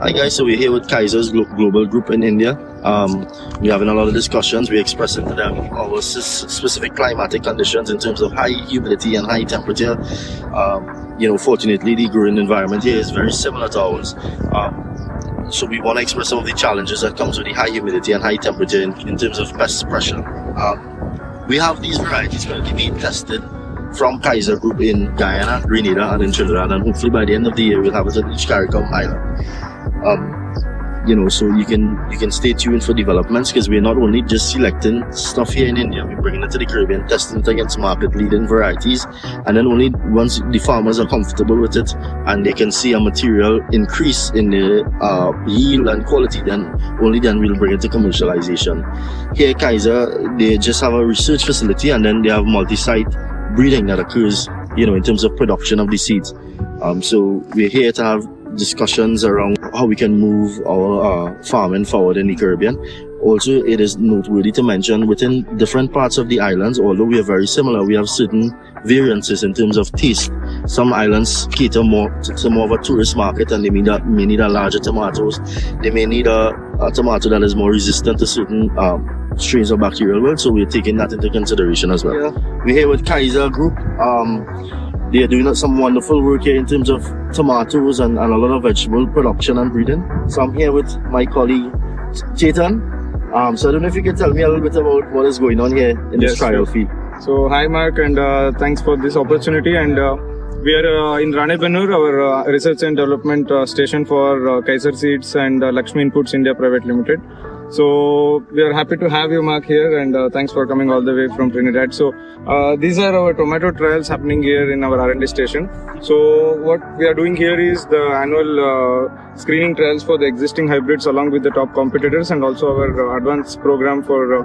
Hi guys, so we're here with Kaiser's Global Group in India. We're having a lot of discussions. We're expressing to them our specific climatic conditions in terms of high humidity and high temperature. Fortunately, the growing environment here is very similar to ours. So we want to express some of the challenges that comes with the high humidity and high temperature in terms of pest suppression. We have these varieties currently being tested from Kaiser Group in Guyana, Grenada, and in Trinidad, and hopefully by the end of the year we'll have it at each CARICOM island. So you can stay tuned for developments, because we're not only just selecting stuff here in India, we're bringing it to the Caribbean, testing it against market leading varieties, and then only once the farmers are comfortable with it and they can see a material increase in the yield and quality, then we'll bring it to commercialization. Here at Kaiser, they just have a research facility, and then they have multi-site breeding that occurs, in terms of production of the seeds. So we're here to have discussions around how we can move our farming forward in the Caribbean. Also, it is noteworthy to mention within different parts of the islands, although we are very similar, we have certain variances in terms of taste. Some islands cater more to more of a tourist market, and they may need a larger tomatoes. They may need a tomato that is more resistant to certain strains of bacterial wilt, so we're taking that into consideration as well. Yeah. We're here with Kaiser Group. They are doing some wonderful work here in terms of tomatoes and a lot of vegetable production and breeding. So I'm here with my colleague Chetan. So I don't know if you can tell me a little bit about what is going on here in this trial field. So hi Mark, and thanks for this opportunity. And we are in Ranebennur, our research and development station for Kaiser Seeds and Lakshmi Inputs India Private Limited. So we are happy to have you, Mark, here, and thanks for coming all the way from Trinidad. So these are our tomato trials happening here in our R&D station. So what we are doing here is the annual screening trials for the existing hybrids along with the top competitors, and also our advanced program for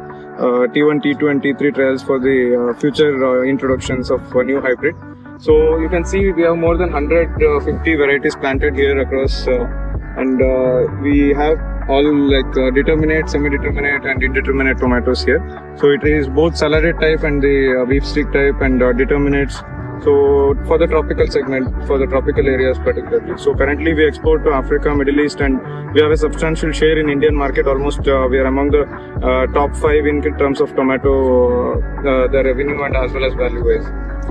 T1, T2 and T3 trials for the future introductions of a new hybrid. So you can see we have more than 150 varieties planted here across, and we have all like determinate, semi-determinate and indeterminate tomatoes here. So it is both salad type and the beef stick type and determinates. So for the tropical segment, for the tropical areas particularly. So currently we export to Africa, Middle East, and we have a substantial share in Indian market. Almost we are among the top 5 in terms of tomato, the revenue and as well as value wise.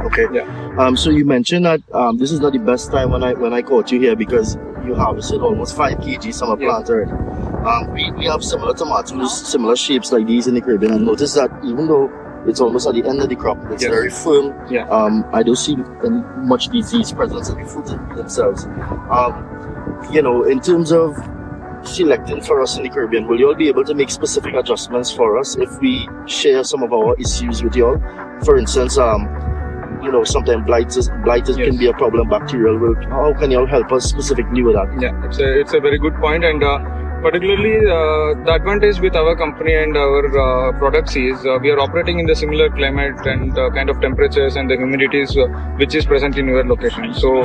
Okay. Yeah. So you mentioned that this is not the best time when I caught you here, because you harvested almost 5 kg summer plant already. We have similar tomatoes, similar shapes like these in the Caribbean, and notice that even though it's almost at the end of the crop, it's very firm. Yeah. I don't see much disease presence in the fruit themselves. In terms of selecting for us in the Caribbean, will you all be able to make specific adjustments for us if we share some of our issues with you all? For instance, sometimes blight can be a problem, bacterial wilt. How can you all help us specifically with that? Yeah, it's a very good point, and particularly the advantage with our company and our products is we are operating in the similar climate and kind of temperatures and the humidities which is present in your location. So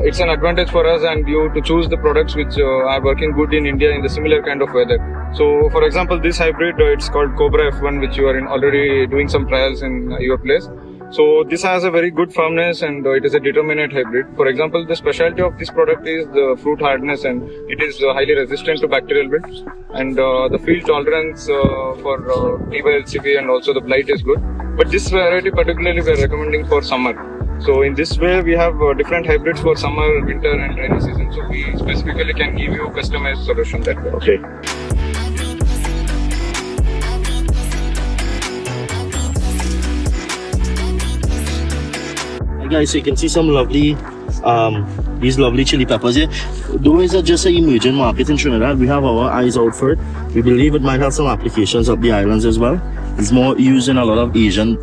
it's an advantage for us and you to choose the products which are working good in India in the similar kind of weather. So for example, this hybrid, it's called Cobra F1, which you are already doing some trials in your place. So this has a very good firmness, and it is a determinate hybrid. For example, the specialty of this product is the fruit hardness, and it is highly resistant to bacterial wilt, and the field tolerance for TYLCB and also the blight is good. But this variety particularly we are recommending for summer. So in this way we have different hybrids for summer, winter and rainy season. So we specifically can give you a customized solution that way. Okay. Guys, so you can see some lovely these lovely chili peppers here. Those are just an emerging market in Trinidad. We have our eyes out for it. We believe it might have some applications up the islands as well. It's more used in a lot of Asian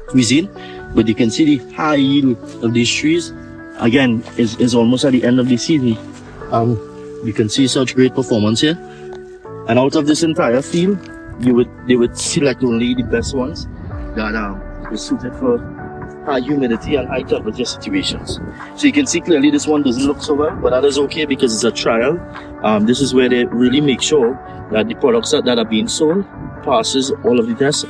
cuisine, but you can see the high yield of these trees. Again, is almost at the end of the season. You can see such great performance here, and out of this entire field they would select only the best ones that are suited for high humidity and high temperature situations. So you can see clearly this one doesn't look so well, but that is okay because it's a trial. This is where they really make sure that the products that are being sold passes all of the tests.